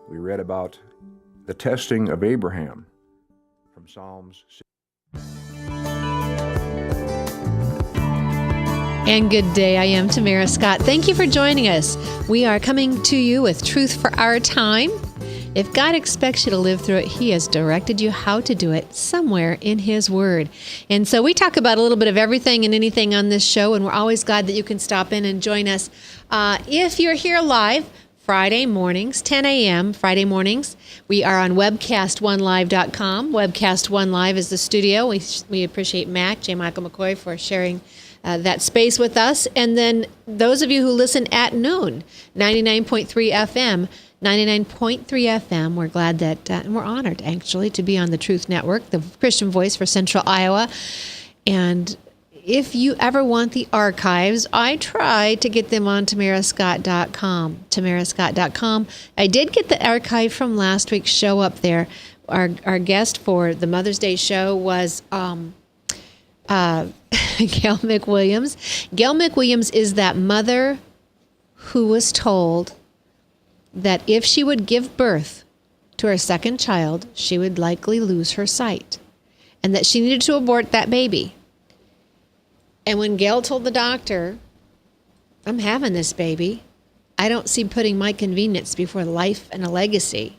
we read about the testing of Abraham from Psalms 6. And good day. I am Tamara Scott. Thank you for joining us. We are coming to you with truth for our time. If God expects you to live through it, He has directed you how to do it somewhere in His Word. And so we talk about a little bit of everything and anything on this show, and we're always glad that you can stop in and join us. If you're here live, Friday mornings, 10 a.m. Friday mornings. We are on webcast1live.com. Webcast One Live is the studio. We appreciate J. Michael McCoy, for sharing that space with us. And then those of you who listen at noon, 99.3 FM, 99.3 FM. We're glad that, and we're honored, actually, to be on the Truth Network, the Christian voice for Central Iowa. And if you ever want the archives, I try to get them on tamarascott.com. tamarascott.com. I did get the archive from last week's show up there. Our guest for the Mother's Day show was Gail McWilliams. Gail McWilliams is that mother who was told that if she would give birth to her second child, she would likely lose her sight, and that she needed to abort that baby. And when Gail told the doctor, I'm having this baby, I don't see putting my convenience before life and a legacy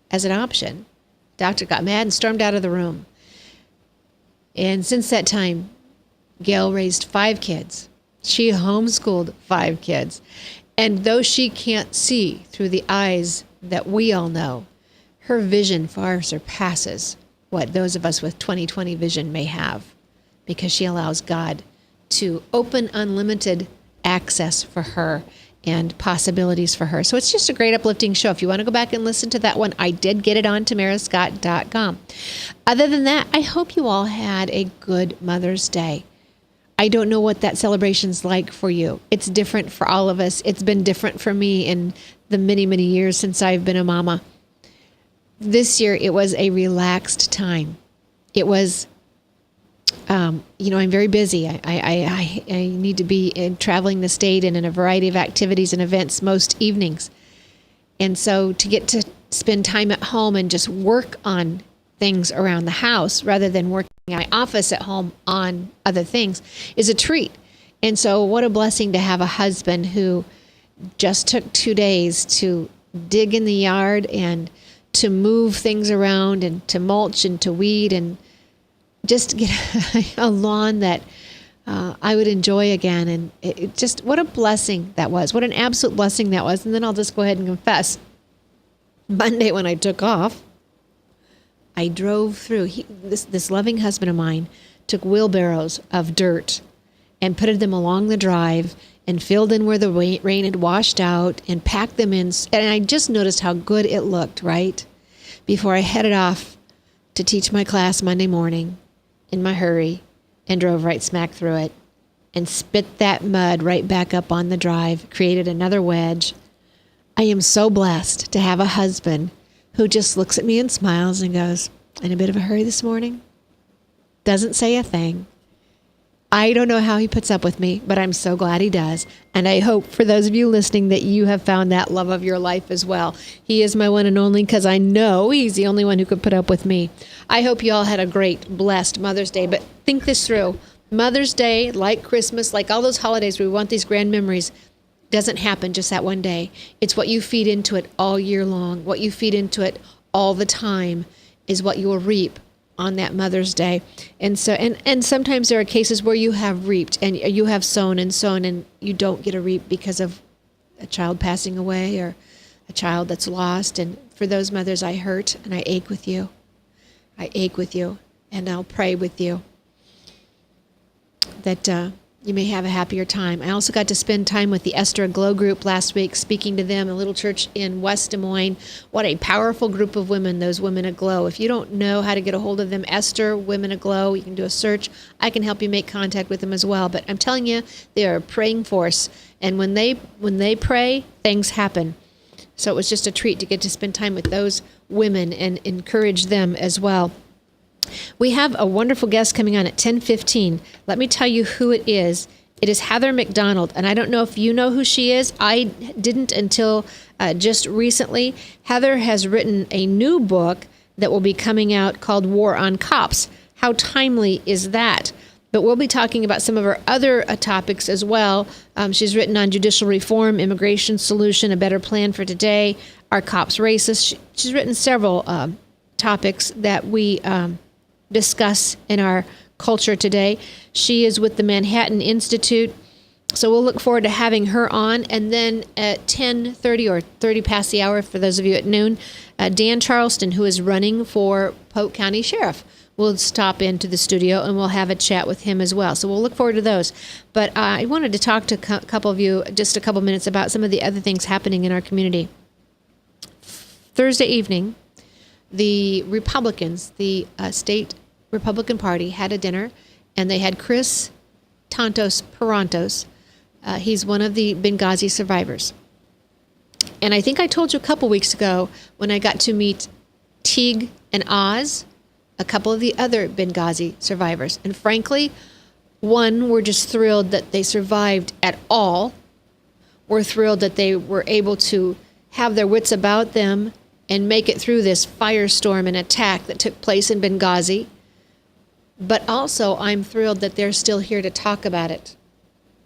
as an option, the doctor got mad and stormed out of the room. And since that time, Gail raised 5 kids. She homeschooled 5 kids. And though she can't see through the eyes that we all know, her vision far surpasses what those of us with 20/20 vision may have, because she allows God to open unlimited access for her and possibilities for her. So it's just a great uplifting show. If you want to go back and listen to that one, I did get it on tamarascott.com. Other than that, I hope you all had a good Mother's Day. I don't know what that celebration's like for you. It's different for all of us. It's been different for me in the many, many years since I've been a mama. This year, it was a relaxed time. It was, I'm very busy. I need to be traveling the state and in a variety of activities and events most evenings. And so to get to spend time at home and just work on things around the house rather than working in my office at home on other things is a treat. And so what a blessing to have a husband who just took 2 days to dig in the yard and to move things around and to mulch and to weed and just get a lawn that I would enjoy again. And it just, what a blessing that was. What an absolute blessing that was. And then I'll just go ahead and confess. Monday when I took off, I drove through. This loving husband of mine took wheelbarrows of dirt and put them along the drive and filled in where the rain had washed out and packed them in. And I just noticed how good it looked, right? Before I headed off to teach my class Monday morning in my hurry and drove right smack through it and spit that mud right back up on the drive, created another wedge. I am so blessed to have a husband who just looks at me and smiles and goes, in a bit of a hurry this morning? Doesn't say a thing. I don't know how he puts up with me, but I'm so glad he does. And I hope for those of you listening that you have found that love of your life as well. He is my one and only, because I know he's the only one who could put up with me. I hope you all had a great, blessed Mother's Day. But think this through. Mother's Day, like Christmas, like all those holidays where we want these grand memories, doesn't happen just that one day. It's what you feed into it all year long. What you feed into it all the time is what you will reap on that Mother's Day. And so, and sometimes there are cases where you have reaped and you have sown and you don't get a reap because of a child passing away or a child that's lost. And for those mothers, I hurt and I ache with you. I ache with you, and I'll pray with you that you may have a happier time. I also got to spend time with the Esther Aglow group last week, speaking to them, a little church in West Des Moines. What a powerful group of women, those Women Aglow. If you don't know how to get a hold of them, Esther, Women Aglow, you can do a search. I can help you make contact with them as well. But I'm telling you, they are a praying force. And when they pray, things happen. So it was just a treat to get to spend time with those women and encourage them as well. We have a wonderful guest coming on at 10:15. Let me tell you who it is. It is Heather McDonald, and I don't know if you know who she is. I didn't until just recently. Heather has written a new book that will be coming out called War on Cops. How timely is that? But we'll be talking about some of her other topics as well. She's written on judicial reform, immigration solution, a better plan for today, are cops racist? She's written several topics that we discuss in our culture today. She is with the Manhattan Institute, so we'll look forward to having her on. And then at 10:30 or 30 past the hour, for those of you at noon, Dan Charleston, who is running for Polk County Sheriff, will stop into the studio and we'll have a chat with him as well. So we'll look forward to those. But I wanted to talk to a couple of you just a couple minutes about some of the other things happening in our community. Thursday evening, the Republicans, the state Republican Party, had a dinner, and they had Chris Tantos Parantos. He's one of the Benghazi survivors. And I think I told you a couple weeks ago when I got to meet Teague and Oz, a couple of the other Benghazi survivors. And frankly, one, we're just thrilled that they survived at all. We're thrilled that they were able to have their wits about them and make it through this firestorm and attack that took place in Benghazi. But also, I'm thrilled that they're still here to talk about it.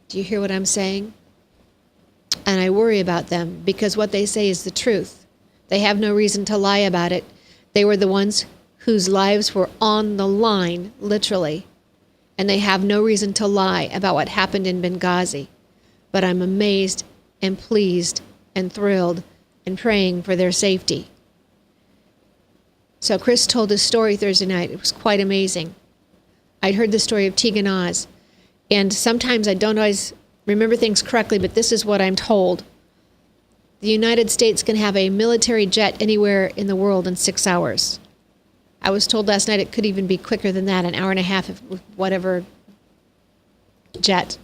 Do you hear what I'm saying? And I worry about them because what they say is the truth. They have no reason to lie about it. They were the ones whose lives were on the line, literally. And they have no reason to lie about what happened in Benghazi. But I'm amazed and pleased and thrilled and praying for their safety. So Chris told his story Thursday night. It was quite amazing. I'd heard the story of Teague and Oz, and sometimes I don't always remember things correctly, but this is what I'm told. The United States can have a military jet anywhere in the world in 6 hours. I was told last night it could even be quicker than that, an hour and a half with whatever jet.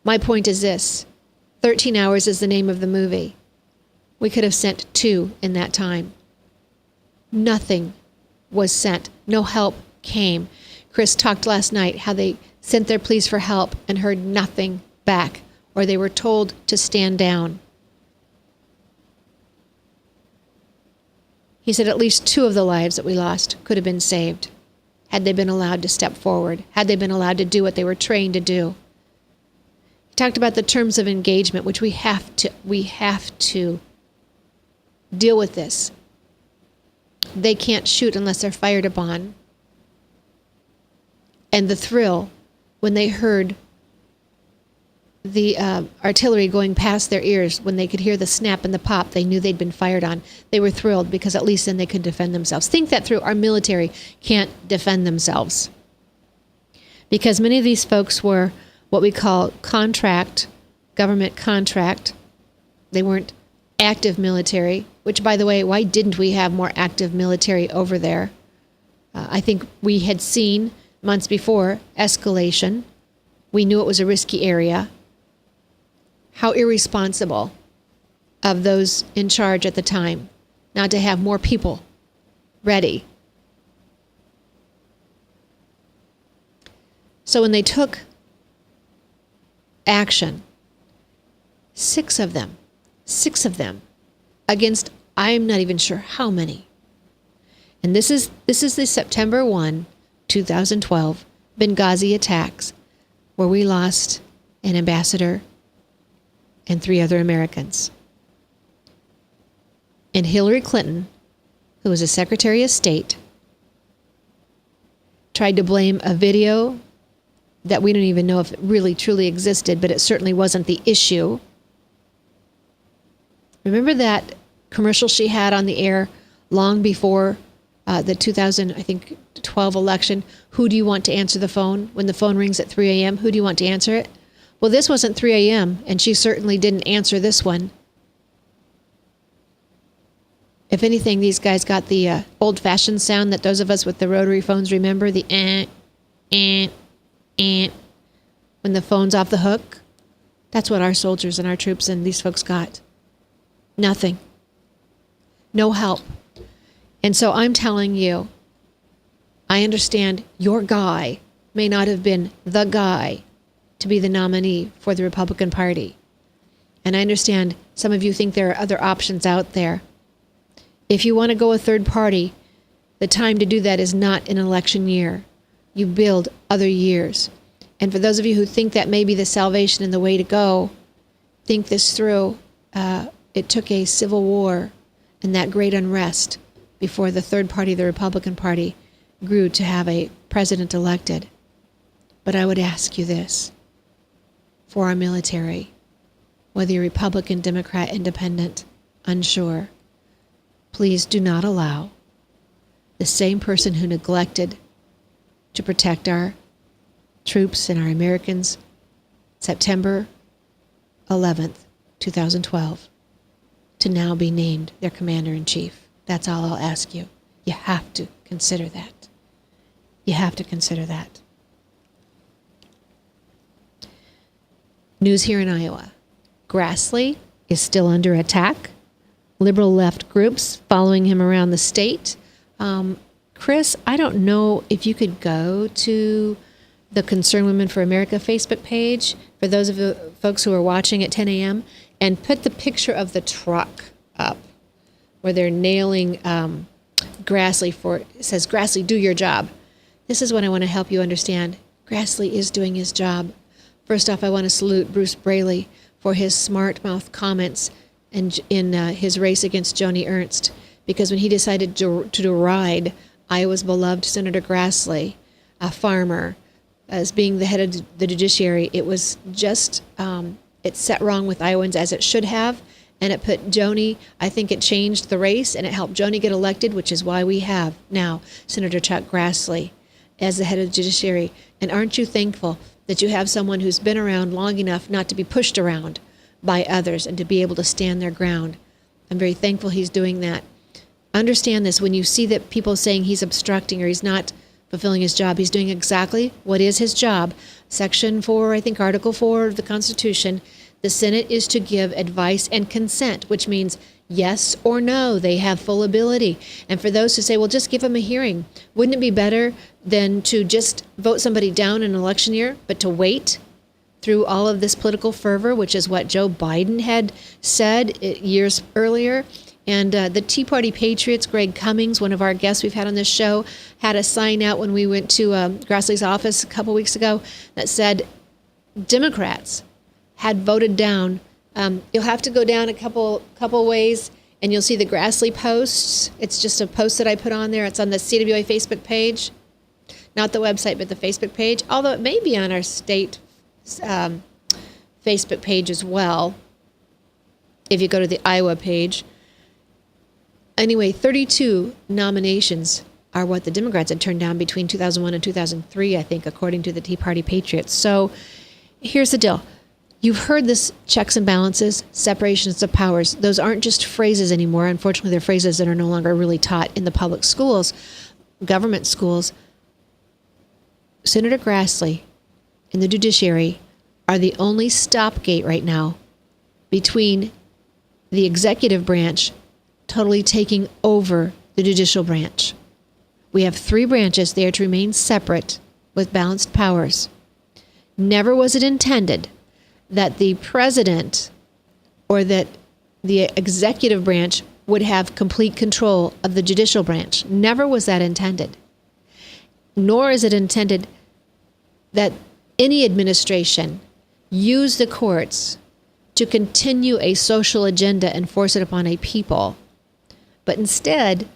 My point is this: 13 Hours is the name of the movie. We could have sent 2 in that time. Nothing was sent. No help came. Chris talked last night how they sent their pleas for help and heard nothing back, or they were told to stand down. He said at least 2 of the lives that we lost could have been saved had they been allowed to step forward, had they been allowed to do what they were trained to do. He talked about the terms of engagement, which we have to deal with this. They can't shoot unless they're fired upon. And the thrill when they heard the artillery going past their ears, when they could hear the snap and the pop, they knew they'd been fired on. They were thrilled because at least then they could defend themselves. Think that through. Our military can't defend themselves because many of these folks were what we call government contract. They weren't active military, which, by the way, why didn't we have more active military over there? I think we had seen months before escalation. We knew it was a risky area. How irresponsible of those in charge at the time not to have more people ready. So when they took action, 6 of them, against I'm not even sure how many. And this is the September 1, 2012 Benghazi attacks, where we lost an ambassador and 3 other Americans. And Hillary Clinton, who was a Secretary of State, tried to blame a video that we don't even know if it really truly existed, but it certainly wasn't the issue. Remember that commercial she had on the air long before the 2012 election? Who do you want to answer the phone when the phone rings at 3 a.m.? Who do you want to answer it? Well, this wasn't 3 a.m., and she certainly didn't answer this one. If anything, these guys got the old-fashioned sound that those of us with the rotary phones remember, the when the phone's off the hook. That's what our soldiers and our troops and these folks got. Nothing. No help. And so I'm telling you, I understand your guy may not have been the guy, to be the nominee for the Republican Party. And I understand some of you think there are other options out there. If you want to go a third party, the time to do that is not an election year. You build other years. And for those of you who think that may be the salvation and the way to go, think this through. It took a civil war and that great unrest before the third party, the Republican Party, grew to have a president elected. But I would ask you this, for our military, whether you're Republican, Democrat, Independent, unsure, please do not allow the same person who neglected to protect our troops and our Americans September 11th, 2012, to now be named their commander-in-chief. That's all I'll ask you. You have to consider that. You have to consider that. News here in Iowa. Grassley is still under attack. Liberal left groups following him around the state. Chris, I don't know if you could go to the Concerned Women for America Facebook page, for those of the folks who are watching at 10 a.m., and put the picture of the truck up where they're nailing Grassley for, it says, Grassley, do your job. This is what I want to help you understand. Grassley is doing his job. First off, I want to salute Bruce Braley for his smart mouth comments in his race against Joni Ernst, because when he decided to deride Iowa's beloved Senator Grassley, a farmer, as being the head of the judiciary, it was just, it set wrong with Iowans, as it should have, and it put Joni, I think it changed the race, and it helped Joni get elected, which is why we have now Senator Chuck Grassley as the head of the judiciary. And aren't you thankful that you have someone who's been around long enough not to be pushed around by others and to be able to stand their ground? I'm very thankful he's doing that. Understand this, when you see that people saying he's obstructing or he's not fulfilling his job, he's doing exactly what is his job. Section 4, I think Article 4 of the Constitution, the Senate is to give advice and consent, which means yes or no. They have full ability. And for those who say, well, just give them a hearing, wouldn't it be better than to just vote somebody down in an election year, but to wait through all of this political fervor, which is what Joe Biden had said years earlier? And the Tea Party Patriots, Greg Cummings, one of our guests we've had on this show, had a sign out when we went to Grassley's office a couple weeks ago that said Democrats had voted down. You'll have to go down a couple ways, and you'll see the Grassley posts. It's just a post that I put on there. It's on the CWA Facebook page, not the website, but the Facebook page, although it may be on our state Facebook page as well, if you go to the Iowa page. Anyway, 32 nominations are what the Democrats had turned down between 2001 and 2003, I think, according to the Tea Party Patriots. So here's the deal. You've heard this checks and balances, separations of powers. Those aren't just phrases anymore. Unfortunately, they're phrases that are no longer really taught in the public schools, government schools. Senator Grassley and the judiciary are the only stopgate right now between the executive branch totally taking over the judicial branch. We have three branches. They are to remain separate with balanced powers. Never was it intended that the president or that the executive branch would have complete control of the judicial branch. Never was that intended. Nor is it intended that any administration use the courts to continue a social agenda and force it upon a people. But instead,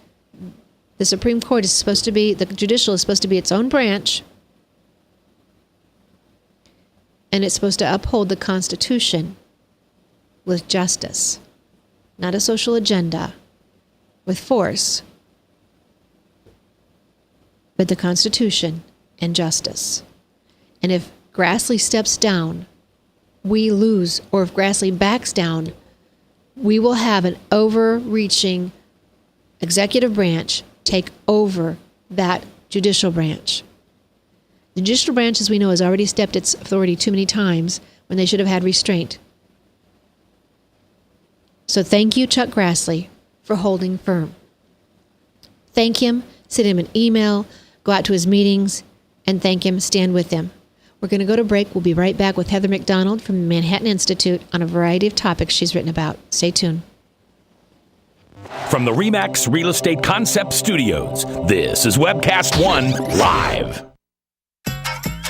the Supreme Court is supposed to be, the judicial is supposed to be its own branch, and it's supposed to uphold the Constitution with justice, not a social agenda with force, but the Constitution and justice. And if Grassley steps down, we lose, or if Grassley backs down, we will have an overreaching executive branch take over that judicial branch. The judicial branch, as we know, has already stepped its authority too many times when they should have had restraint. So thank you, Chuck Grassley, for holding firm. Thank him, send him an email, go out to his meetings, and thank him, stand with him. We're going to go to break. We'll be right back with Heather McDonald from the Manhattan Institute on a variety of topics she's written about. Stay tuned. From the RE/MAX Real Estate Concept Studios, this is Webcast One Live.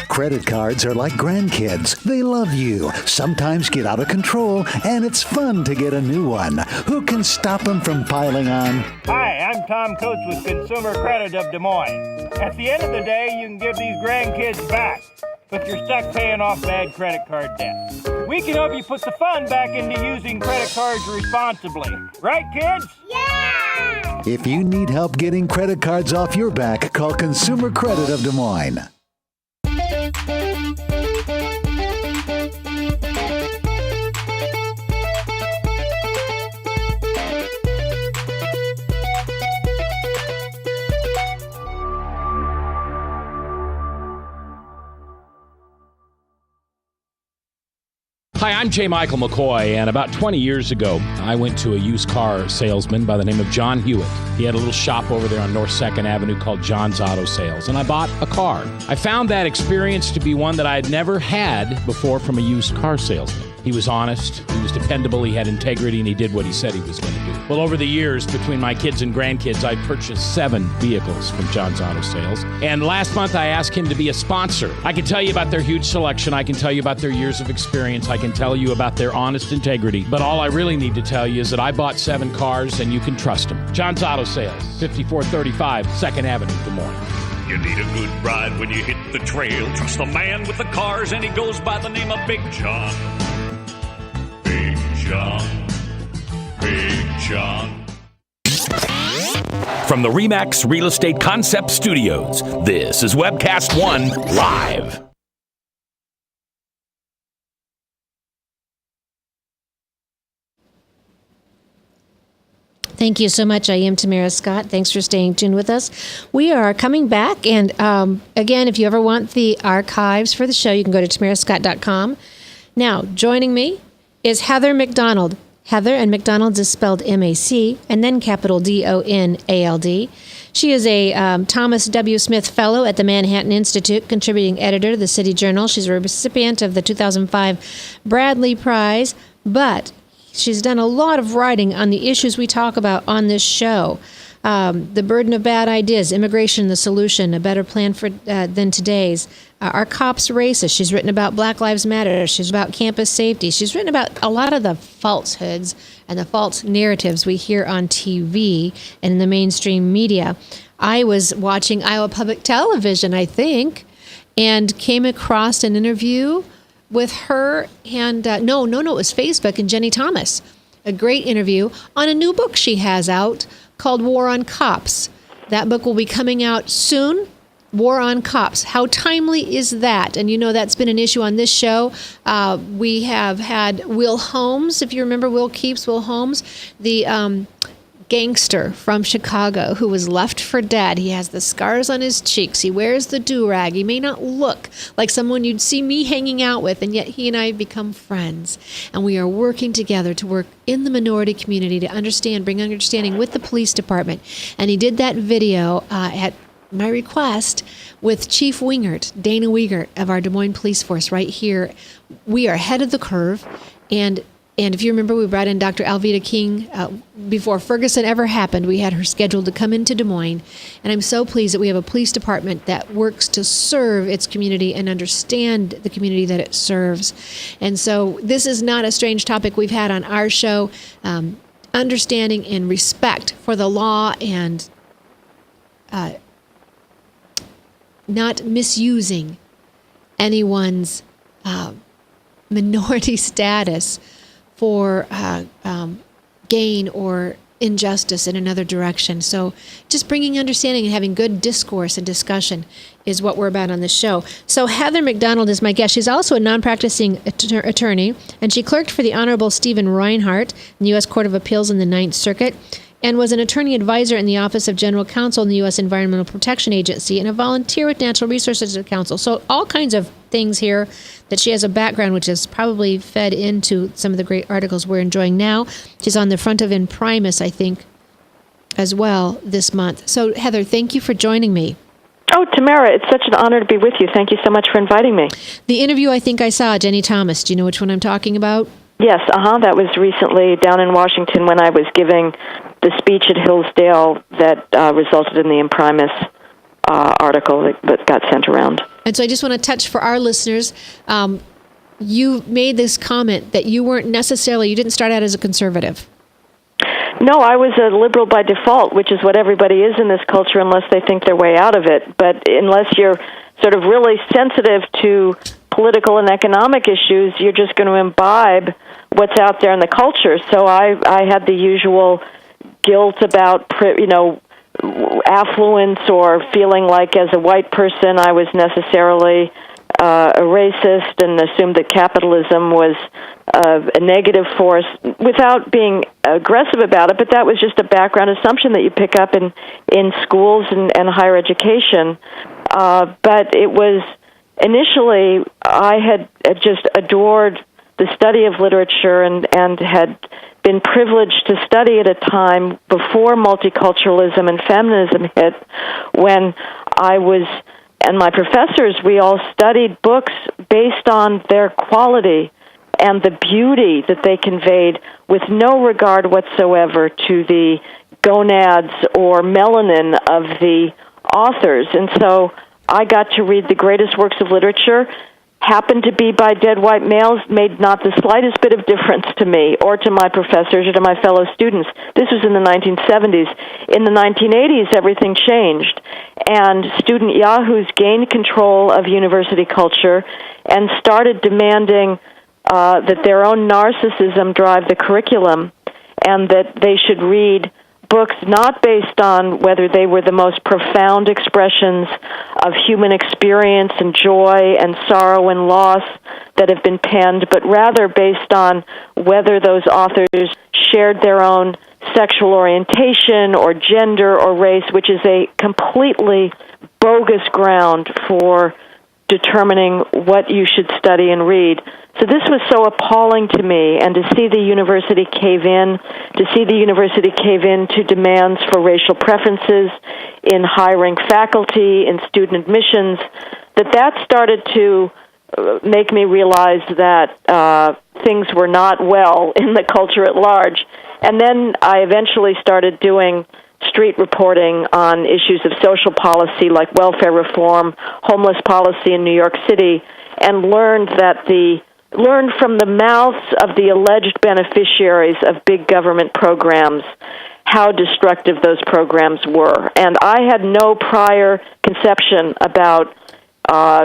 Credit cards are like grandkids. They love you, sometimes get out of control, and it's fun to get a new one. Who can stop them from piling on? Hi, I'm Tom Coates with Consumer Credit of Des Moines. At the end of the day, you can give these grandkids back, but you're stuck paying off bad credit card debt. We can help you put the fun back into using credit cards responsibly. Right, kids? Yeah! If you need help getting credit cards off your back, call Consumer Credit of Des Moines. Hi, I'm J. Michael McCoy, and about 20 years ago, I went to a used car salesman by the name of John Hewitt. He had a little shop over there on North 2nd Avenue called John's Auto Sales, and I bought a car. I found that experience to be one that I had never had before from a used car salesman. He was honest, he was dependable, he had integrity, and he did what he said he was going to do. Well, over the years, between my kids and grandkids, I've purchased 7 vehicles from John's Auto Sales. And last month, I asked him to be a sponsor. I can tell you about their huge selection. I can tell you about their years of experience. I can tell you about their honest integrity. But all I really need to tell you is that I bought 7 cars, and you can trust them. John's Auto Sales, 5435 2nd Avenue, Des Moines. You need a good ride when you hit the trail. Trust the man with the cars, and he goes by the name of Big John. Big John. Big John. From the RE/MAX Real Estate Concept Studios, this is Webcast One Live. Thank you so much. I am Tamara Scott. Thanks for staying tuned with us. We are coming back. And again, if you ever want the archives for the show, you can go to tamarascott.com. Now, joining me is Heather McDonald. Heather, and McDonald's is spelled M-A-C, and then capital D-O-N-A-L-D. She is a Thomas W. Smith Fellow at the Manhattan Institute, contributing editor to the City Journal. She's a recipient of the 2005 Bradley Prize, but she's done a lot of writing on the issues we talk about on this show. The burden of bad ideas, immigration, the solution, a better plan for than today's. Are cops racist? She's written about Black Lives Matter. She's about campus safety. She's written about a lot of the falsehoods and the false narratives we hear on TV and in the mainstream media. I was watching Iowa Public Television, I think, and came across an interview with her and, no, it was Facebook and Jenny Thomas. A great interview on a new book she has out called War on Cops. That book will be coming out soon. War on Cops. How timely is that? And you know that's been an issue on this show. We have had Will Holmes, if you remember Will Holmes, the gangster from Chicago who was left for dead. He has the scars on his cheeks. He wears the do-rag. He may not look like someone you'd see me hanging out with, and yet he and I have become friends. And we are working together to work in the minority community to bring understanding with the police department. And he did that video at my request with Chief Wingert, Dana Wiegert of our Des Moines Police Force right here. We are ahead of the curve. And if you remember, we brought in Dr. Alveda King before Ferguson ever happened. We had her scheduled to come into Des Moines. And I'm so pleased that we have a police department that works to serve its community and understand the community that it serves. And so this is not a strange topic we've had on our show. Understanding and respect for the law and not misusing anyone's minority status for gain or injustice in another direction. So just bringing understanding and having good discourse and discussion is what we're about on this show. So Heather McDonald is my guest. She's also a non-practicing attorney, and she clerked for the Honorable Stephen Reinhart in the U.S. Court of Appeals in the Ninth Circuit, and was an attorney advisor in the Office of General Counsel in the U.S. Environmental Protection Agency, and a volunteer with Natural Resources Council. So all kinds of things here that she has a background which has probably fed into some of the great articles we're enjoying now. She's on the front of Imprimis, I think, as well this month. So Heather, thank you for joining me. Oh, Tamara, it's such an honor to be with you. Thank you so much for inviting me. The interview I think I saw, Jenny Thomas. Do you know which one I'm talking about? Yes, that was recently down in Washington when I was giving the speech at Hillsdale that resulted in the Imprimis article that got sent around. And so I just want to touch for our listeners. You made this comment that you didn't start out as a conservative. No, I was a liberal by default, which is what everybody is in this culture unless they think their way out of it. But unless you're sort of really sensitive to political and economic issues, you're just going to imbibe what's out there in the culture. So I had the usual guilt about, affluence or feeling like as a white person I was necessarily a racist and assumed that capitalism was a negative force without being aggressive about it, but that was just a background assumption that you pick up in schools and higher education. But it was initially, I had just adored the study of literature and had been privileged to study at a time before multiculturalism and feminism hit, when I was, and my professors, we all studied books based on their quality and the beauty that they conveyed with no regard whatsoever to the gonads or melanin of the authors. And so I got to read the greatest works of literature, happened to be by dead white males, made not the slightest bit of difference to me or to my professors or to my fellow students. This was in the 1970s. In the 1980s, everything changed, and student yahoos gained control of university culture and started demanding that their own narcissism drive the curriculum, and that they should read books not based on whether they were the most profound expressions of human experience and joy and sorrow and loss that have been penned, but rather based on whether those authors shared their own sexual orientation or gender or race, which is a completely bogus ground for determining what you should study and read. So this was so appalling to me, and to see the university cave in, to demands for racial preferences in hiring faculty, in student admissions, that started to make me realize that things were not well in the culture at large. And then I eventually started doing street reporting on issues of social policy like welfare reform, homeless policy in New York City, and learned from the mouths of the alleged beneficiaries of big government programs how destructive those programs were. And I had no prior conception about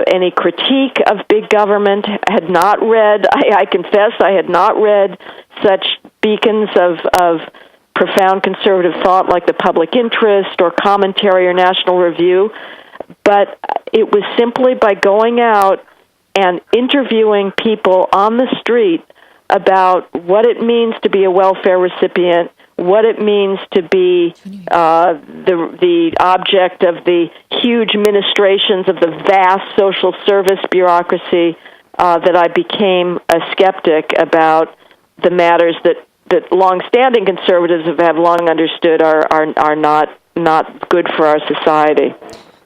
any critique of big government. I confess I had not read such beacons of profound conservative thought like the Public Interest or Commentary or National Review, but it was simply by going out and interviewing people on the street about what it means to be a welfare recipient, what it means to be the object of the huge ministrations of the vast social service bureaucracy, that I became a skeptic about the matters that long-standing conservatives have long understood are not good for our society.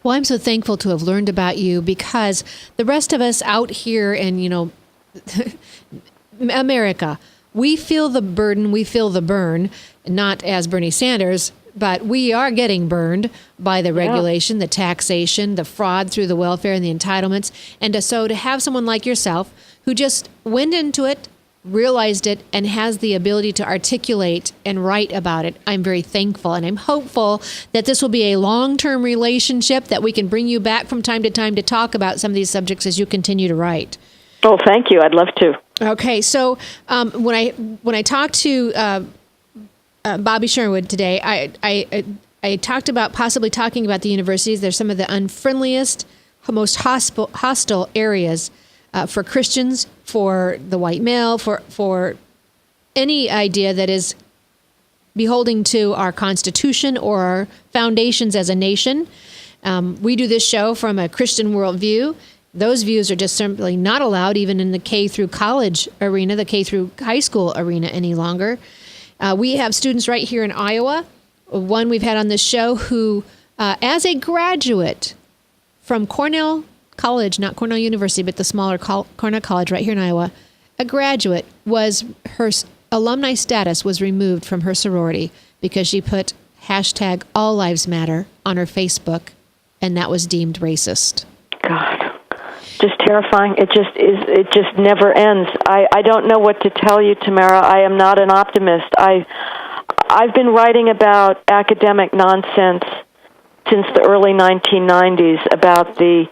Well, I'm so thankful to have learned about you, because the rest of us out here in, America, we feel the burden, we feel the burn, not as Bernie Sanders, but we are getting burned by the regulation, the taxation, the fraud through the welfare and the entitlements. And so to have someone like yourself who just went into it, realized it, and has the ability to articulate and write about it, I'm very thankful. And I'm hopeful that this will be a long-term relationship, that we can bring you back from time to time to talk about some of these subjects as you continue to write. Oh, thank you. I'd love to. Okay, so when I talked to Bobby Sherwood today, I talked about possibly talking about the universities. They're some of the unfriendliest, most hostile areas for Christians, for the white male, for any idea that is beholding to our Constitution or our foundations as a nation. We do this show from a Christian worldview. Those views are just simply not allowed even in the K through college arena, the K through high school arena any longer. We have students right here in Iowa, one we've had on this show who, as a graduate, from Cornell College, not Cornell University, but the smaller Cornell College right here in Iowa, a graduate, was her alumni status was removed from her sorority because she put hashtag All Lives Matter on her Facebook, and that was deemed racist. God, just terrifying. It just never ends. I don't know what to tell you, Tamara. I am not an optimist. I've been writing about academic nonsense since the early 1990s, about the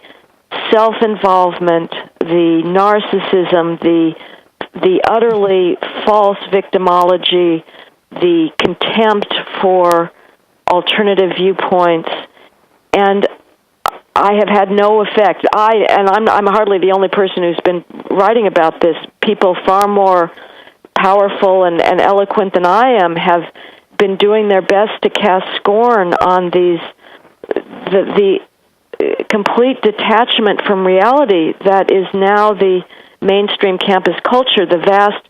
self-involvement, the narcissism, the utterly false victimology, the contempt for alternative viewpoints, and I have had no effect. I'm hardly the only person who's been writing about this. People far more powerful and eloquent than I am have been doing their best to cast scorn on the complete detachment from reality that is now the mainstream campus culture, the vast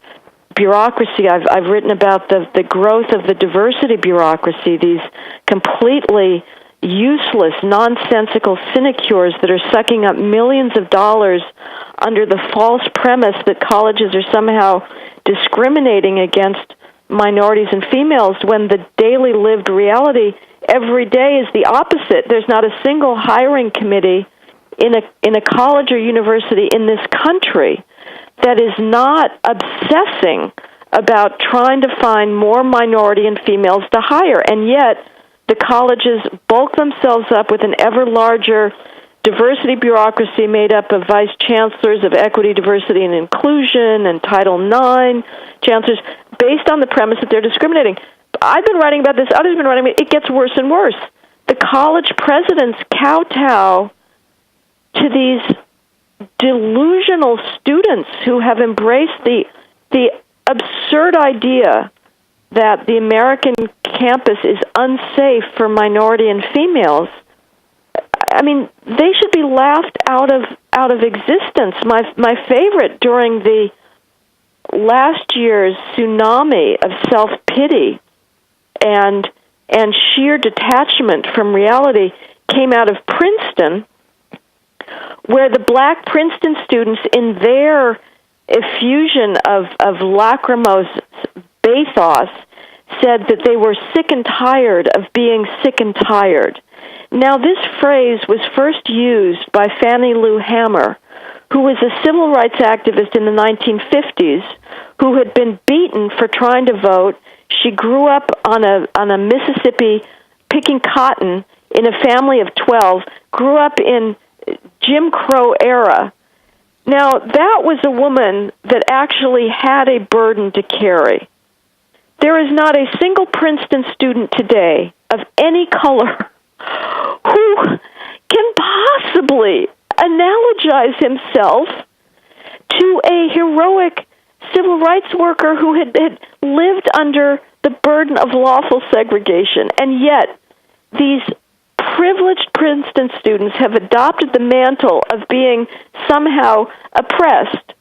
bureaucracy. I've written about the growth of the diversity bureaucracy, these completely useless, nonsensical sinecures that are sucking up millions of dollars under the false premise that colleges are somehow discriminating against minorities and females, when the daily lived reality every day is the opposite. There's not a single hiring committee in a college or university in this country that is not obsessing about trying to find more minority and females to hire. And yet the colleges bulk themselves up with an ever larger diversity bureaucracy made up of vice chancellors of equity, diversity, and inclusion, and Title IX chancellors, based on the premise that they're discriminating. I've been writing about this, others have been writing about it. It gets worse and worse. The college presidents kowtow to these delusional students who have embraced the absurd idea that the American campus is unsafe for minority and females. I mean, they should be laughed out of existence. My favorite during the last year's tsunami of self-pity and sheer detachment from reality came out of Princeton, where the black Princeton students, in their effusion of lachrymose bathos, said that they were sick and tired of being sick and tired. Now, this phrase was first used by Fannie Lou Hamer, who was a civil rights activist in the 1950s, who had been beaten for trying to vote. She grew up on a Mississippi picking cotton in a family of 12, grew up in Jim Crow era. Now, that was a woman that actually had a burden to carry. There is not a single Princeton student today of any color who can possibly analogize himself to a heroic civil rights worker who had lived under the burden of lawful segregation. And yet, these privileged Princeton students have adopted the mantle of being somehow oppressed.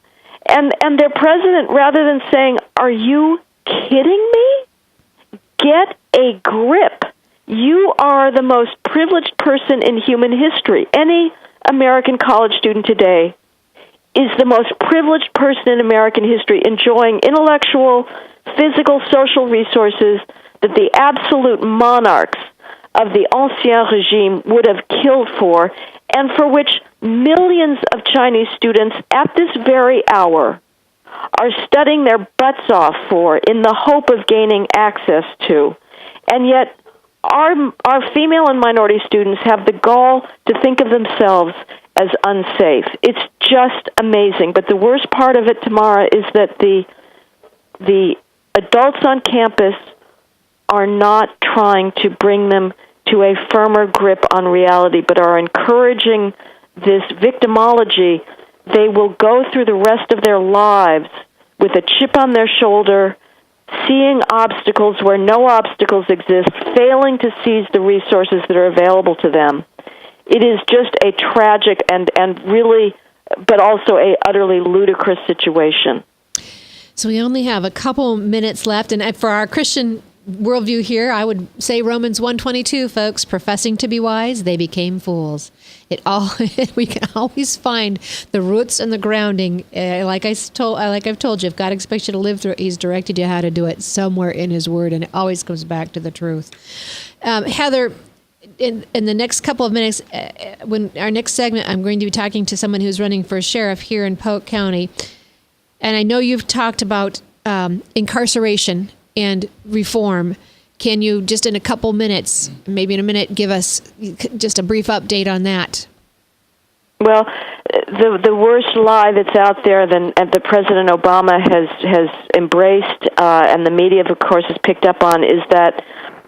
And their president, rather than saying, "Are you kidding me? Get a grip. You are the most privileged person in human history." Any American college student today is the most privileged person in American history, enjoying intellectual, physical, social resources that the absolute monarchs of the Ancien Regime would have killed for, and for which millions of Chinese students at this very hour are studying their butts off for in the hope of gaining access to. And yet our female and minority students have the gall to think of themselves as unsafe. It's just amazing. But the worst part of it, Tamara, is that the adults on campus are not trying to bring them to a firmer grip on reality, but are encouraging this victimology. They will go through the rest of their lives with a chip on their shoulder, seeing obstacles where no obstacles exist, failing to seize the resources that are available to them. It is just a tragic and really, but also a utterly ludicrous situation. So we only have a couple minutes left, and for our Christian worldview here, I would say Romans 1:22, folks. Professing to be wise, they became fools. We can always find the roots and the grounding. Like I've told you, if God expects you to live through it, He's directed you how to do it somewhere in His Word, and it always comes back to the truth. Heather, in the next couple of minutes, when our next segment, I'm going to be talking to someone who's running for sheriff here in Polk County, and I know you've talked about incarceration and reform. Can you just in a couple minutes, maybe in a minute, give us just a brief update on that? Well, the worst lie that's out there that President Obama has embraced, and the media, of course, has picked up on, is that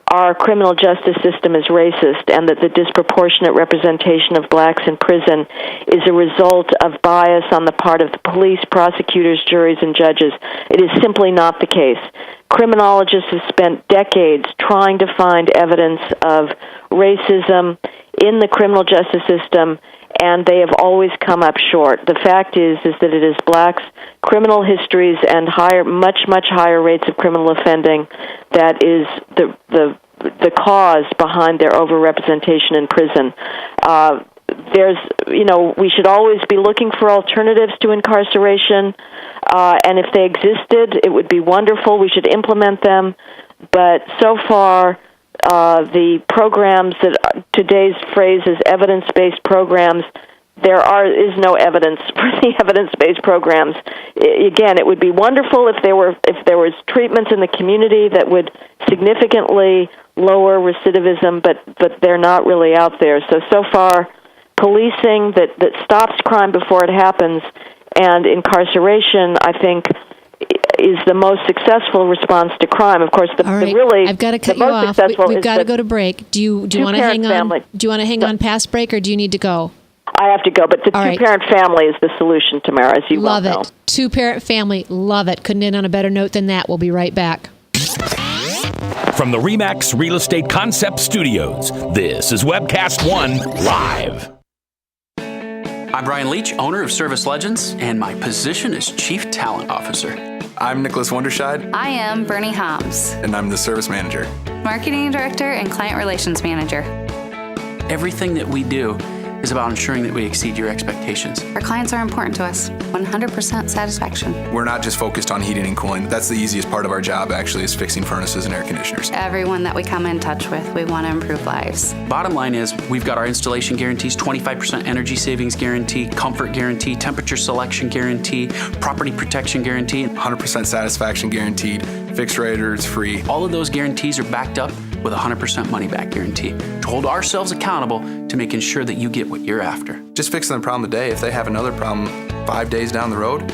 our criminal justice system is racist, and that the disproportionate representation of blacks in prison is a result of bias on the part of the police, prosecutors, juries, and judges. It is simply not the case. Criminologists have spent decades trying to find evidence of racism in the criminal justice system, and they have always come up short. The fact is that it is blacks' criminal histories and much higher rates of criminal offending that is the cause behind their overrepresentation in prison. We should always be looking for alternatives to incarceration, and if they existed, it would be wonderful. We should implement them. But so far, the programs that today's phrase is evidence-based programs, is no evidence for the evidence-based programs. Again, it would be wonderful if there was treatments in the community that would significantly lower recidivism, but they're not really out there. So far, policing that stops crime before it happens, and incarceration, I think, is the most successful response to crime. Of course, I've got to cut you off. We've got to go to break. Do you want to hang on? Do you want to hang on past break, or do you need to go? I have to go, but the two-parent family is the solution, Tamara, as you well know. Love it. Two-parent family, love it. Couldn't end on a better note than that. We'll be right back. From the RE/MAX Real Estate Concept Studios, this is Webcast One Live. I'm Brian Leach, owner of Service Legends, and my position is Chief Talent Officer. I'm Nicholas Wonderscheid. I am Bernie Hobbs. And I'm the Service Manager. Marketing Director and Client Relations Manager. Everything that we do is about ensuring that we exceed your expectations. Our clients are important to us. 100% satisfaction. We're not just focused on heating and cooling. That's the easiest part of our job, actually, is fixing furnaces and air conditioners. Everyone that we come in touch with, we want to improve lives. Bottom line is, we've got our installation guarantees, 25% energy savings guarantee, comfort guarantee, temperature selection guarantee, property protection guarantee. 100% satisfaction guaranteed. Fixed rate or it's free. All of those guarantees are backed up with a 100% money-back guarantee to hold ourselves accountable to making sure that you get what you're after. Just fixing the problem today. If they have another problem 5 days down the road,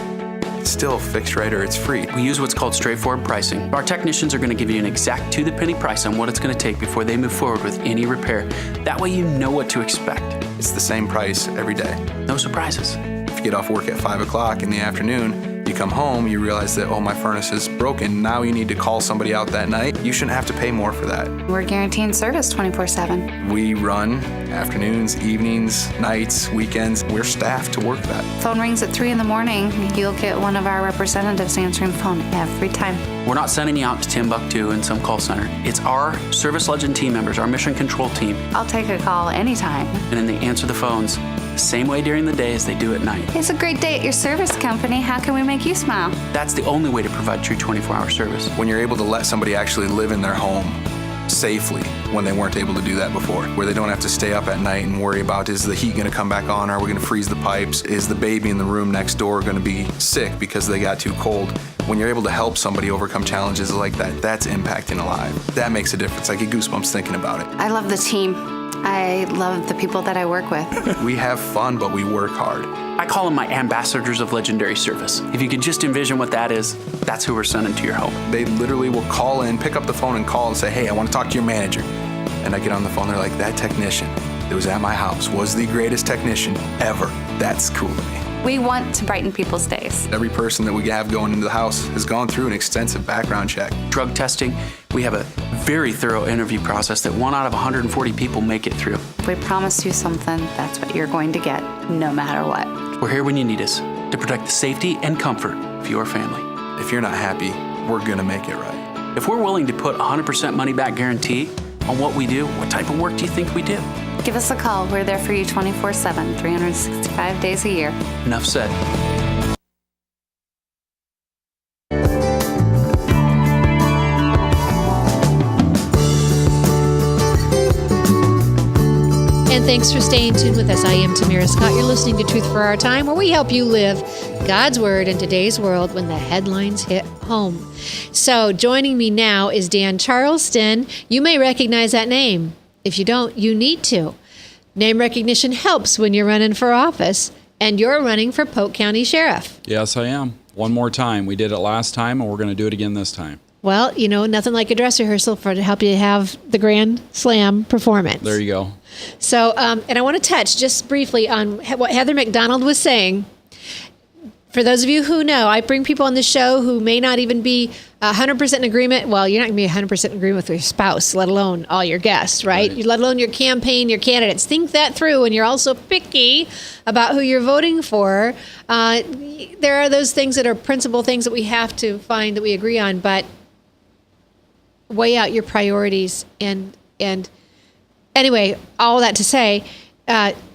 it's still fixed rate or it's free. We use what's called straightforward pricing. Our technicians are going to give you an exact to-the-penny price on what it's going to take before they move forward with any repair. That way you know what to expect. It's the same price every day. No surprises. If you get off work at 5 o'clock in the afternoon, you come home, you realize that, my furnace is broken. Now you need to call somebody out that night. You shouldn't have to pay more for that. We're guaranteeing service 24/7. We run afternoons, evenings, nights, weekends. We're staffed to work that. Phone rings at 3 in the morning. You'll get one of our representatives answering the phone every time. We're not sending you out to Timbuktu in some call center. It's our Service Legend team members, our mission control team. I'll take a call anytime. And then they answer the phones the same way during the day as they do at night. It's a great day at your service company. How can we make you smile? That's the only way to provide true 24-hour service. When you're able to let somebody actually live in their home safely when they weren't able to do that before, where they don't have to stay up at night and worry about, is the heat going to come back on? Are we going to freeze the pipes? Is the baby in the room next door going to be sick because they got too cold? When you're able to help somebody overcome challenges like that, that's impacting a life. That makes a difference. I get goosebumps thinking about it. I love the team. I love the people that I work with. We have fun, but we work hard. I call them my ambassadors of legendary service. If you could just envision what that is, that's who we're sending to your home. They literally will call in, pick up the phone and call and say, hey, I want to talk to your manager. And I get on the phone, they're like, that technician that was at my house was the greatest technician ever. That's cool to me. We want to brighten people's days. Every person that we have going into the house has gone through an extensive background check. Drug testing, we have a very thorough interview process that 1 out of 140 people make it through. If we promise you something, that's what you're going to get, no matter what. We're here when you need us to protect the safety and comfort of your family. If you're not happy, we're going to make it right. If we're willing to put 100% money back guarantee on what we do, what type of work do you think we do? Give us a call. We're there for you 24/7, 365 days a year. Enough said. And thanks for staying tuned with us. I am Tamara Scott. You're listening to Truth for Our Time, where we help you live God's Word in today's world when the headlines hit home. So joining me now is Dan Charleston. You may recognize that name. If you don't, you need to. Name recognition helps when you're running for office, and you're running for Polk County Sheriff. Yes, I am. One more time. We did it last time, and we're going to do it again this time. Well, you know, nothing like a dress rehearsal to help you have the Grand Slam performance. There you go. So, and I want to touch just briefly on what Heather McDonald was saying. For those of you who know, I bring people on the show who may not even be 100% in agreement. Well, you're not going to be 100% in agreement with your spouse, let alone all your guests, right? Let alone your campaign, your candidates. Think that through, and you're also picky about who you're voting for. There are those things that are principal things that we have to find that we agree on, but weigh out your priorities. And anyway, all that to say,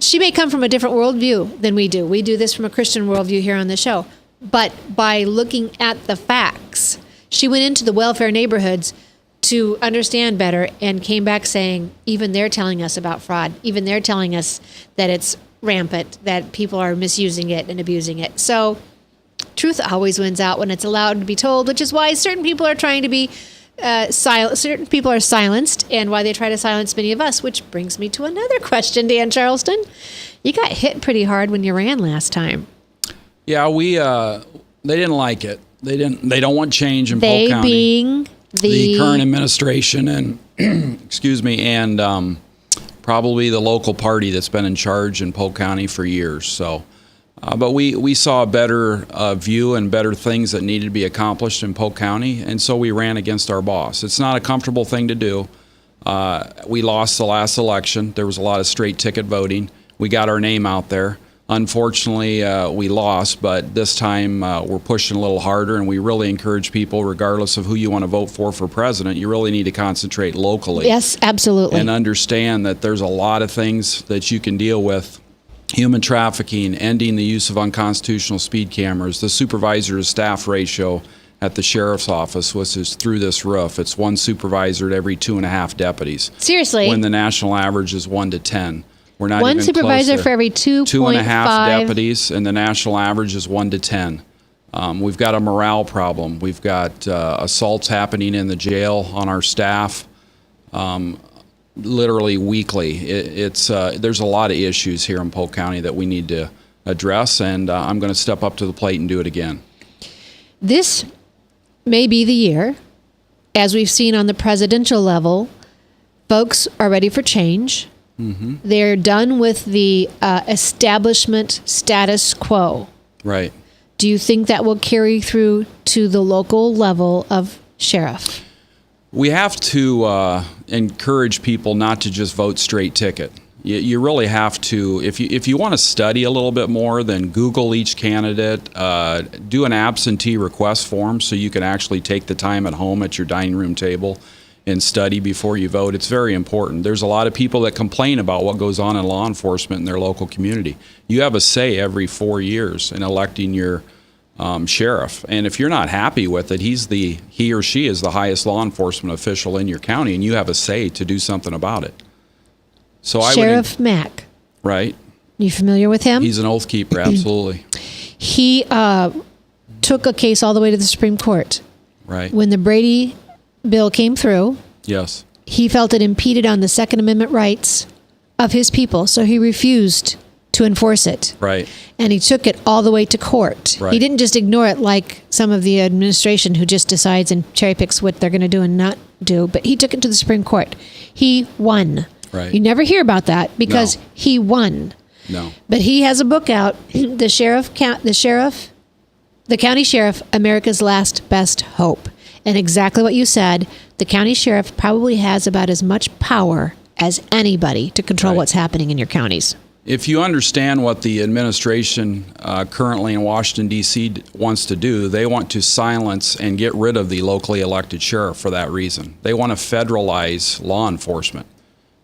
she may come from a different worldview than we do. We do this from a Christian worldview here on the show. But by looking at the facts, she went into the welfare neighborhoods to understand better and came back saying, even they're telling us about fraud. Even they're telling us that it's rampant, that people are misusing it and abusing it. So truth always wins out when it's allowed to be told, which is why certain people are trying to be certain people are silenced, and why they try to silence many of us, which brings me to another question, Dan Charleston. You got hit pretty hard when you ran last time. Yeah, they didn't like it. They don't want change in Polk County. Being the current administration and excuse me, and probably the local party that's been in charge in Polk County for years. So but we saw a better view and better things that needed to be accomplished in Polk County, and so we ran against our boss. It's not a comfortable thing to do. We lost the last election. There was a lot of straight ticket voting. We got our name out there. Unfortunately, we lost, but this time we're pushing a little harder, and we really encourage people, regardless of who you want to vote for president, you really need to concentrate locally. Yes, absolutely. And understand that there's a lot of things that you can deal with. Human trafficking, ending the use of unconstitutional speed cameras, the supervisor to staff ratio at the sheriff's office, which is through this roof. It's one supervisor to every 2.5 deputies. Seriously? When the national average is 1 to 10. We're not one even supervisor close for every 2.5 deputies, and the national average is 1 to 10. We've got a morale problem. We've got assaults happening in the jail on our staff. Literally weekly. There's a lot of issues here in Polk County that we need to address, and I'm going to step up to the plate and do it again. This may be the year, as we've seen on the presidential level, folks are ready for change. Mm-hmm. They're done with the establishment status quo. Right. Do you think that will carry through to the local level of sheriff? We have to encourage people not to just vote straight ticket. You really have to, if you want to study a little bit more, then Google each candidate, do an absentee request form so you can actually take the time at home at your dining room table and study before you vote. It's very important. There's a lot of people that complain about what goes on in law enforcement in their local community. You have a say every 4 years in electing your sheriff, and if you're not happy with it, he or she is the highest law enforcement official in your county, and you have a say to do something about it. So Sheriff Mack, right? You familiar with him? He's an oath keeper, absolutely. He took a case all the way to the Supreme Court. Right. When the Brady bill came through, yes, he felt it impeded on the Second Amendment rights of his people, so he refused to enforce it. Right. And he took it all the way to court. Right. He didn't just ignore it like some of the administration who just decides and cherry picks what they're going to do and not do, but he took it to the Supreme Court. He won. Right. You never hear about that because he won. No. But he has a book out, The County Sheriff, America's Last Best Hope. And exactly what you said, the county sheriff probably has about as much power as anybody to control what's happening in your counties. If you understand what the administration currently in Washington, D.C. wants to do, they want to silence and get rid of the locally elected sheriff for that reason. They want to federalize law enforcement.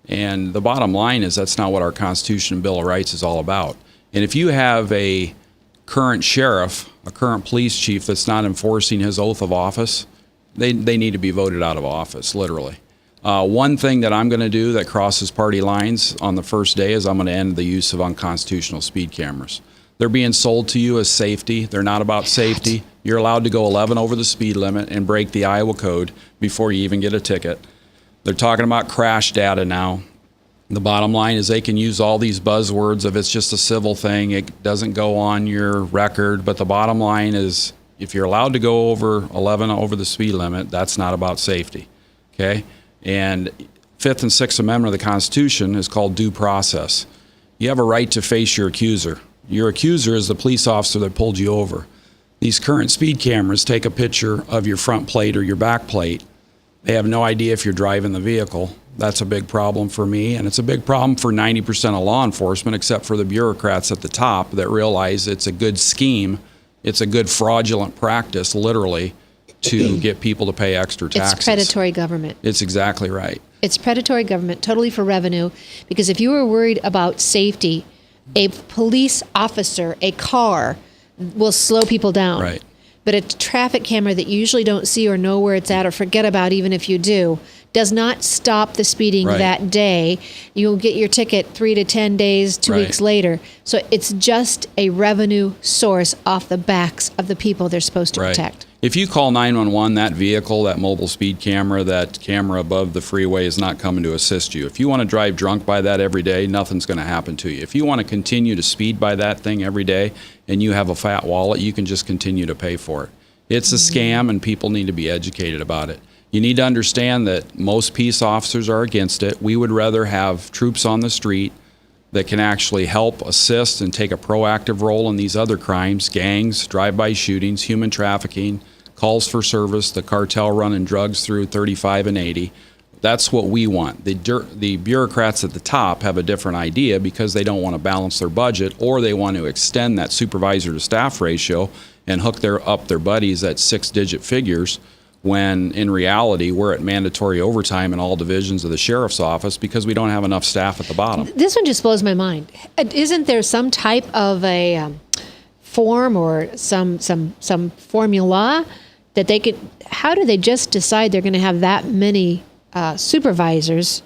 And the bottom line is that's not what our Constitution and Bill of Rights is all about. And if you have a current sheriff, a current police chief that's not enforcing his oath of office, they need to be voted out of office, literally. One thing that I'm going to do that crosses party lines on the first day is I'm going to end the use of unconstitutional speed cameras. They're being sold to you as safety. They're not about safety. You're allowed to go 11 over the speed limit and break the Iowa code before you even get a ticket. They're talking about crash data now. The bottom line is they can use all these buzzwords of it's just a civil thing. It doesn't go on your record. But the bottom line is if you're allowed to go over 11 over the speed limit, that's not about safety. Okay? And Fifth and Sixth Amendment of the Constitution is called due process. You have a right to face your accuser. Your accuser is the police officer that pulled you over. These current speed cameras take a picture of your front plate or your back plate. They have no idea if you're driving the vehicle. That's a big problem for me, and it's a big problem for 90% of law enforcement, except for the bureaucrats at the top that realize it's a good scheme. It's a good fraudulent practice, literally, to get people to pay extra taxes. It's predatory government. It's exactly right. It's predatory government, totally for revenue, because if you were worried about safety, a police officer, a car, will slow people down. Right. But a traffic camera that you usually don't see or know where it's at or forget about even if you do, does not stop the speeding that day. You'll get your ticket 3 to 10 days, 2 weeks later. So it's just a revenue source off the backs of the people they're supposed to protect. If you call 911, that vehicle, that mobile speed camera, that camera above the freeway is not coming to assist you. If you want to drive drunk by that every day, nothing's going to happen to you. If you want to continue to speed by that thing every day and you have a fat wallet, you can just continue to pay for it. It's a scam, and people need to be educated about it. You need to understand that most peace officers are against it. We would rather have troops on the street that can actually help, assist, and take a proactive role in these other crimes, gangs, drive-by shootings, human trafficking, calls for service, the cartel running drugs through 35 and 80. That's what we want. The bureaucrats at the top have a different idea because they don't want to balance their budget, or they want to extend that supervisor to staff ratio and hook up their buddies at 6-digit figures, when in reality we're at mandatory overtime in all divisions of the sheriff's office because we don't have enough staff at the bottom. This one just blows my mind. Isn't there some type of a form or some formula that they could? How do they just decide they're going to have that many supervisors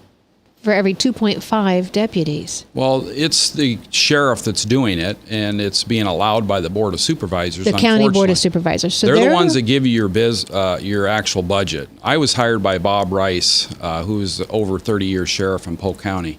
for every 2.5 deputies? Well, it's the sheriff that's doing it, and it's being allowed by the Board of Supervisors. The County Board of Supervisors. So they're the ones that give you your actual budget. I was hired by Bob Rice, who's over 30 years sheriff in Polk County.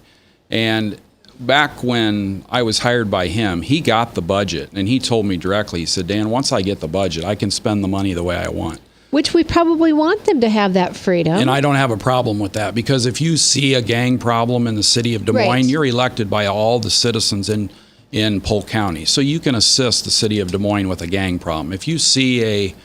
And back when I was hired by him, he got the budget, and he told me directly, he said, Dan, once I get the budget, I can spend the money the way I want. Which we probably want them to have that freedom. And I don't have a problem with that, because if you see a gang problem in the city of Des Moines, you're elected by all the citizens in Polk County. So you can assist the city of Des Moines with a gang problem. If you see a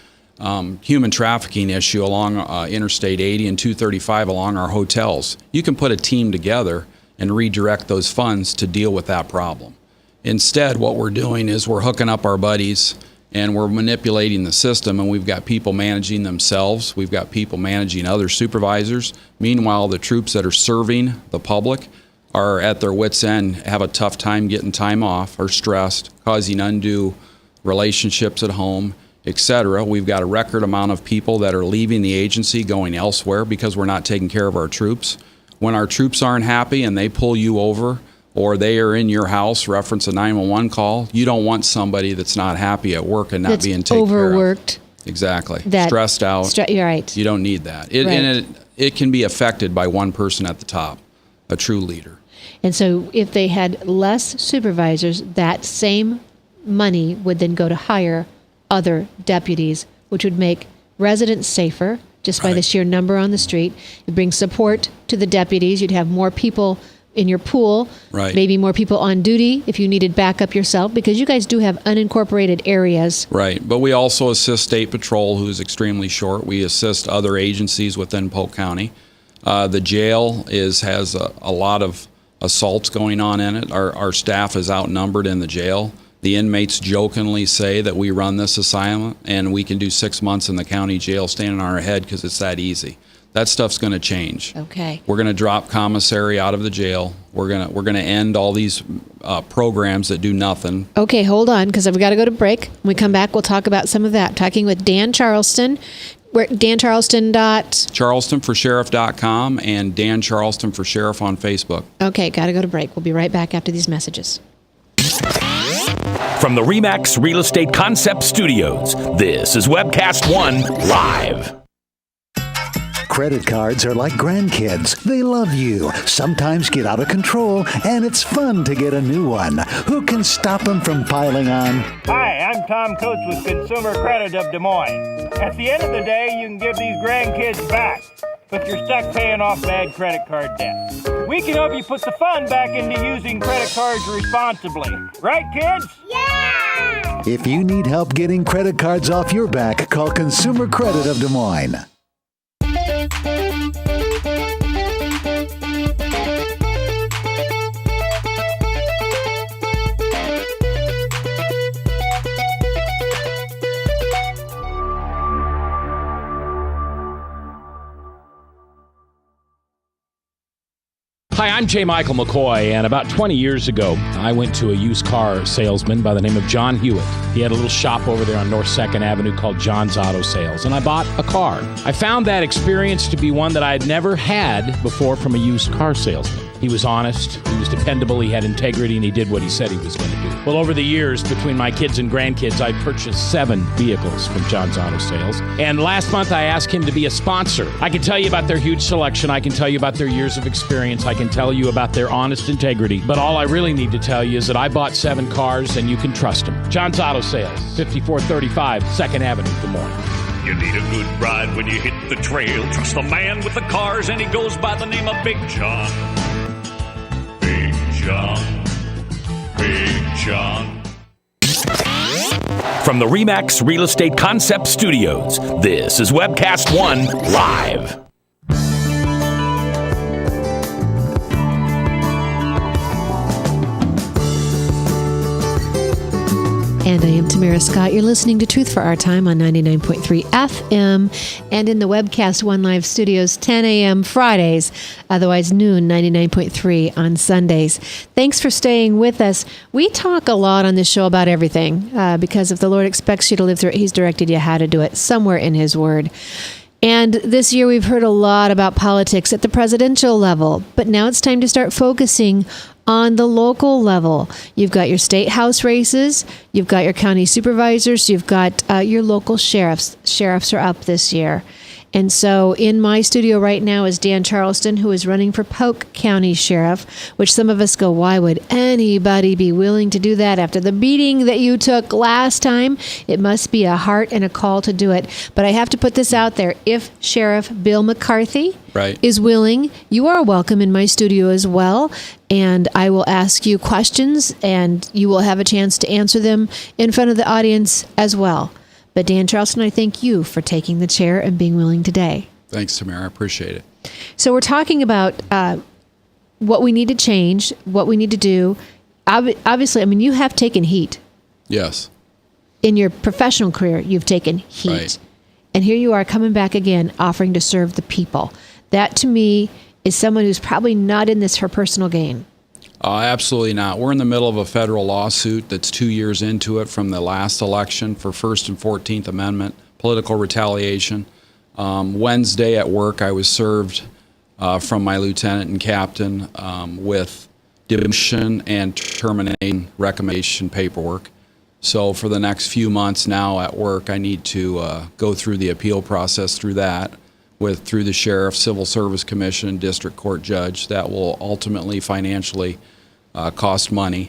human trafficking issue along Interstate 80 and 235 along our hotels, you can put a team together and redirect those funds to deal with that problem. Instead, what we're doing is we're hooking up our buddies and we're manipulating the system, and we've got people managing themselves. We've got people managing other supervisors. Meanwhile, the troops that are serving the public are at their wits' end, have a tough time getting time off, are stressed, causing undue relationships at home, etc. We've got a record amount of people that are leaving the agency, going elsewhere because we're not taking care of our troops. When our troops aren't happy and they pull you over, or they are in your house, reference a 911 call, you don't want somebody that's not happy at work and not being taken care of. Overworked. Exactly. Stressed out. You're right. You don't need that. And it can be affected by one person at the top, a true leader. And so if they had less supervisors, that same money would then go to hire other deputies, which would make residents safer just by the sheer number on the street. It brings support to the deputies. You'd have more people in your pool, maybe more people on duty if you needed backup yourself, because you guys do have unincorporated areas. Right, but we also assist State Patrol, who's extremely short. We assist other agencies within Polk County. The jail has a lot of assaults going on in it. Our staff is outnumbered in the jail. The inmates jokingly say that we run this assignment and we can do 6 months in the county jail standing on our head because it's that easy. That stuff's going to change. Okay. We're going to drop commissary out of the jail. We're going to end all these programs that do nothing. Okay, hold on, because I've got to go to break. When we come back, we'll talk about some of that. Talking with Dan Charleston. Dan Charleston. CharlestonForSheriff.com and Dan Charleston for Sheriff on Facebook. Okay, got to go to break. We'll be right back after these messages. From the RE/MAX Real Estate Concept Studios, this is Webcast One Live. Credit cards are like grandkids. They love you, sometimes get out of control, and it's fun to get a new one. Who can stop them from piling on? Hi, I'm Tom Coates with Consumer Credit of Des Moines. At the end of the day, you can give these grandkids back, but you're stuck paying off bad credit card debt. We can help you put the fun back into using credit cards responsibly. Right, kids? Yeah! If you need help getting credit cards off your back, call Consumer Credit of Des Moines. Hi, I'm J. Michael McCoy, and about 20 years ago, I went to a used car salesman by the name of John Hewitt. He had a little shop over there on North 2nd Avenue called John's Auto Sales, and I bought a car. I found that experience to be one that I had never had before from a used car salesman. He was honest, he was dependable, he had integrity, and he did what he said he was going to do. Well, over the years, between my kids and grandkids, I purchased 7 vehicles from John's Auto Sales. And last month, I asked him to be a sponsor. I can tell you about their huge selection. I can tell you about their years of experience. I can tell you about their honest integrity. But all I really need to tell you is that I bought 7 cars, and you can trust them. John's Auto Sales, 5435 2nd Avenue, Des Moines. You need a good ride when you hit the trail. Trust the man with the cars, and he goes by the name of Big John. Big John. Big John. From the RE/MAX Real Estate Concept Studios, this is Webcast One Live. And I am Tamara Scott. You're listening to Truth for Our Time on 99.3 FM and in the Webcast One Live studios, 10 a.m. Fridays, otherwise noon, 99.3 on Sundays. Thanks for staying with us. We talk a lot on this show about everything because if the Lord expects you to live through it, He's directed you how to do it somewhere in His Word. And this year we've heard a lot about politics at the presidential level, but now it's time to start focusing on the local level. You've got your state house races, you've got your county supervisors, you've got your local sheriffs. Sheriffs are up this year. And so in my studio right now is Dan Charleston, who is running for Polk County Sheriff, which some of us go, why would anybody be willing to do that after the beating that you took last time? It must be a heart and a call to do it. But I have to put this out there. If Sheriff Bill McCarthy is willing, you are welcome in my studio as well. And I will ask you questions, and you will have a chance to answer them in front of the audience as well. But Dan Charleston, I thank you for taking the chair and being willing today. Thanks, Tamara. I appreciate it. So we're talking about what we need to change, what we need to do. Obviously, I mean, you have taken heat. Yes. In your professional career, you've taken heat. Right. And here you are coming back again, offering to serve the people. That, to me, is someone who's probably not in this for personal gain. Absolutely not. We're in the middle of a federal lawsuit that's 2 years into it from the last election for First and 14th Amendment, political retaliation. Wednesday at work, I was served from my lieutenant and captain with demotion and termination recommendation paperwork. So for the next few months now at work, I need to go through the appeal process through that. Through the sheriff, civil service commission, district court judge. That will ultimately financially cost money.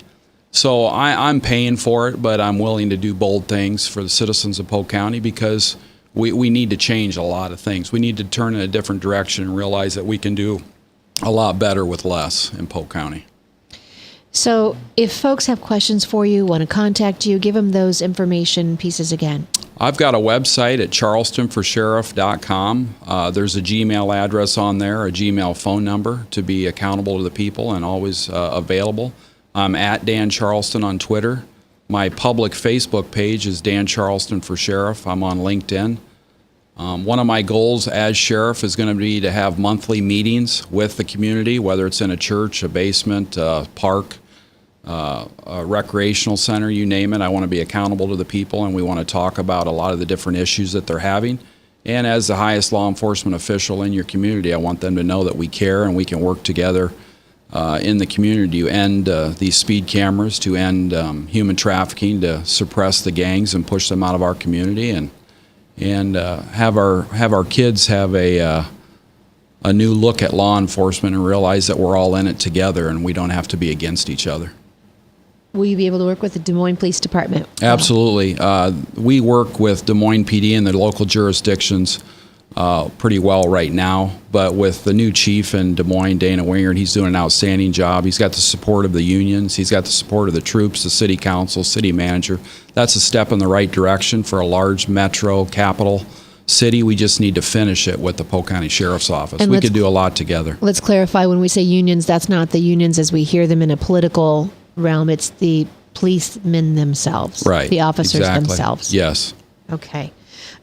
So I'm paying for it, but I'm willing to do bold things for the citizens of Polk County because we need to change a lot of things. We need to turn in a different direction and realize that we can do a lot better with less in Polk County. So if folks have questions for you, want to contact you, give them those information pieces again. I've got a website at charlestonforsheriff.com. There's a Gmail address on there, a Gmail phone number to be accountable to the people and always available. I'm at Dan Charleston on Twitter. My public Facebook page is Dan Charleston for Sheriff. I'm on LinkedIn. One of my goals as sheriff is going to be to have monthly meetings with the community, whether it's in a church, a basement, a park, a recreational center, you name it. I want to be accountable to the people, and we want to talk about a lot of the different issues that they're having. And as the highest law enforcement official in your community, I want them to know that we care and we can work together in the community to end these speed cameras, to end human trafficking, to suppress the gangs and push them out of our community, and have our kids have a new look at law enforcement and realize that we're all in it together and we don't have to be against each other. Will you be able to work with the Des Moines Police Department? Absolutely. We work with Des Moines PD and the local jurisdictions pretty well right now, but with the new chief in Des Moines, Dana Wingard, he's doing an outstanding job. He's got the support of the unions. He's got the support of the troops, the city council, city manager. That's a step in the right direction for a large metro capital city. We just need to finish it with the Polk County Sheriff's Office. And we could do a lot together. Let's clarify, when we say unions, that's not the unions as we hear them in a political realm. It's the policemen themselves. Right. The officers exactly. themselves. Yes. Okay.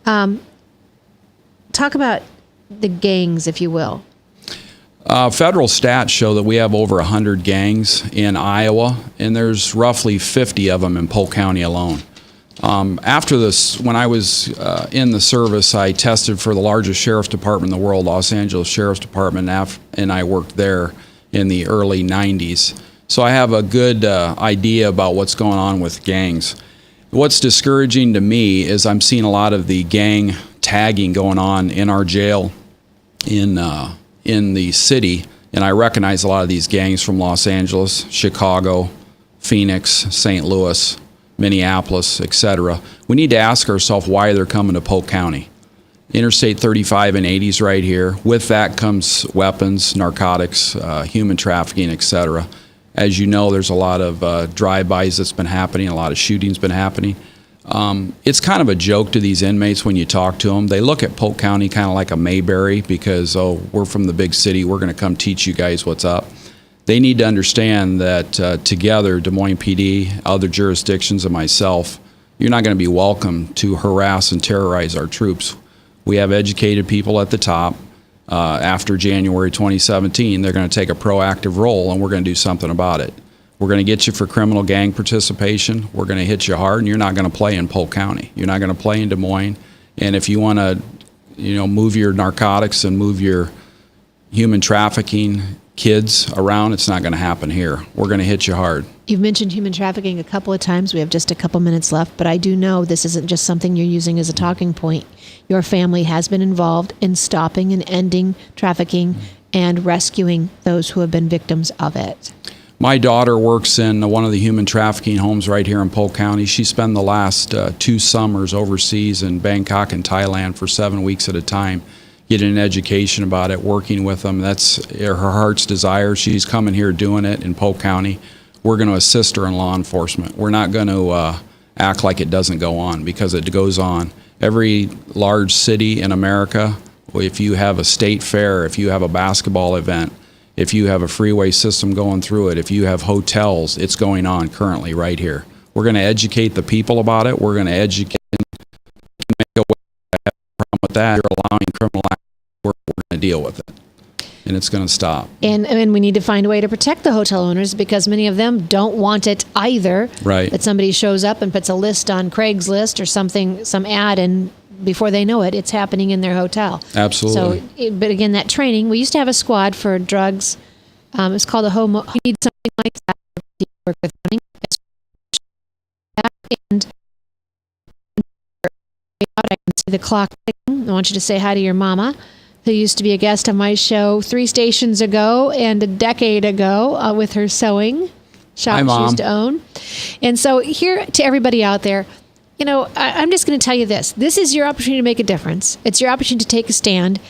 Talk about the gangs, if you will. Federal stats show that we have over 100 gangs in Iowa, and there's roughly 50 of them in Polk County alone. After this, when I was in the service, I tested for the largest sheriff's department in the world, Los Angeles Sheriff's Department, and I worked there in the early 90s. So I have a good idea about what's going on with gangs. What's discouraging to me is I'm seeing a lot of the gang tagging going on in our jail in the city, and I recognize a lot of these gangs from Los Angeles, Chicago, Phoenix, St. Louis, Minneapolis, etc. We need to ask ourselves why they're coming to Polk County. Interstate 35 and 80s right here. With that comes weapons, narcotics, human trafficking, etc. As you know, there's a lot of drive-bys that's been happening, a lot of shootings been happening. It's kind of a joke to these inmates when you talk to them. They look at Polk County kind of like a Mayberry because, oh, we're from the big city, we're going to come teach you guys what's up. They need to understand that together, Des Moines PD, other jurisdictions, and myself, you're not going to be welcome to harass and terrorize our troops. We have educated people at the top. After January 2017, they're going to take a proactive role, and we're going to do something about it. We're going to get you for criminal gang participation. We're going to hit you hard, and you're not going to play in Polk County. You're not going to play in Des Moines. And if you want to, move your narcotics and move your human trafficking kids around, it's not going to happen here. We're going to hit you hard. You've mentioned human trafficking a couple of times. We have just a couple minutes left, but I do know this isn't just something you're using as a talking point. Your family has been involved in stopping and ending trafficking and rescuing those who have been victims of it. My daughter works in one of the human trafficking homes right here in Polk County. She spent the last 2 summers overseas in Bangkok and Thailand for 7 weeks at a time, getting an education about it, working with them. That's her heart's desire. She's coming here doing it in Polk County. We're going to assist her in law enforcement. We're not going to act like it doesn't go on, because it goes on. Every large city in America, if you have a state fair, if you have a basketball event, if you have a freeway system going through it, if you have hotels, it's going on currently right here. We're going to educate the people about it. We're going to educate and make a way. I have a problem with that. You're allowing criminal activity. We're going to deal with it, and it's going to stop. And we need to find a way to protect the hotel owners, because many of them don't want it either. Right. That somebody shows up and puts a list on Craigslist or something, some ad, and before they know it, it's happening in their hotel. Absolutely. So, but again, that training, we used to have a squad for drugs. It's called a homo. You need something like that to work with running. And I can see the clock ticking. I want you to say hi to your mama, who used to be a guest on my show 3 stations ago and a decade ago with her sewing shop she used to own. And so here, to everybody out there, I'm just going to tell you this. This is your opportunity to make a difference. It's your opportunity to take a stand.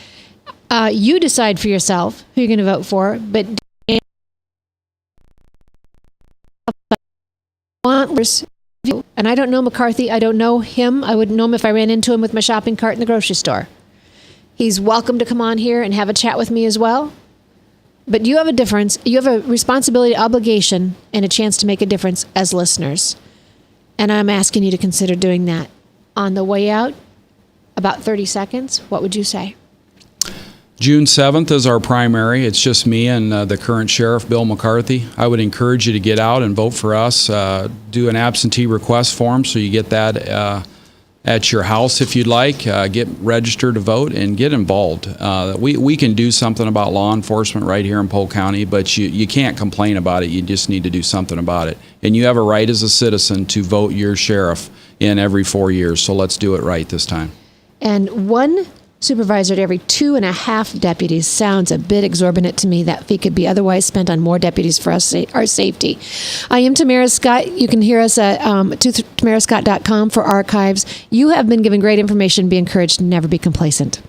You decide for yourself who you're going to vote for, but And I don't know McCarthy. I don't know him. I wouldn't know him if I ran into him with my shopping cart in the grocery store. He's welcome to come on here and have a chat with me as well. But you have a difference. You have a responsibility, obligation, and a chance to make a difference as listeners. And I'm asking you to consider doing that. On the way out, about 30 seconds, what would you say? June 7th is our primary. It's just me and the current sheriff, Bill McCarthy. I would encourage you to get out and vote for us. Do an absentee request form so you get that at your house if you'd like. Get registered to vote and get involved. We can do something about law enforcement right here in Polk County, but you can't complain about it. You just need to do something about it. And you have a right as a citizen to vote your sheriff in every 4 years, so let's do it right this time. And one supervisor to every 2.5 deputies sounds a bit exorbitant to me. That fee could be otherwise spent on more deputies for us, our safety. I am Tamara Scott. You can hear us at tamarascott.com for archives. You have been given great information. Be encouraged to never be complacent.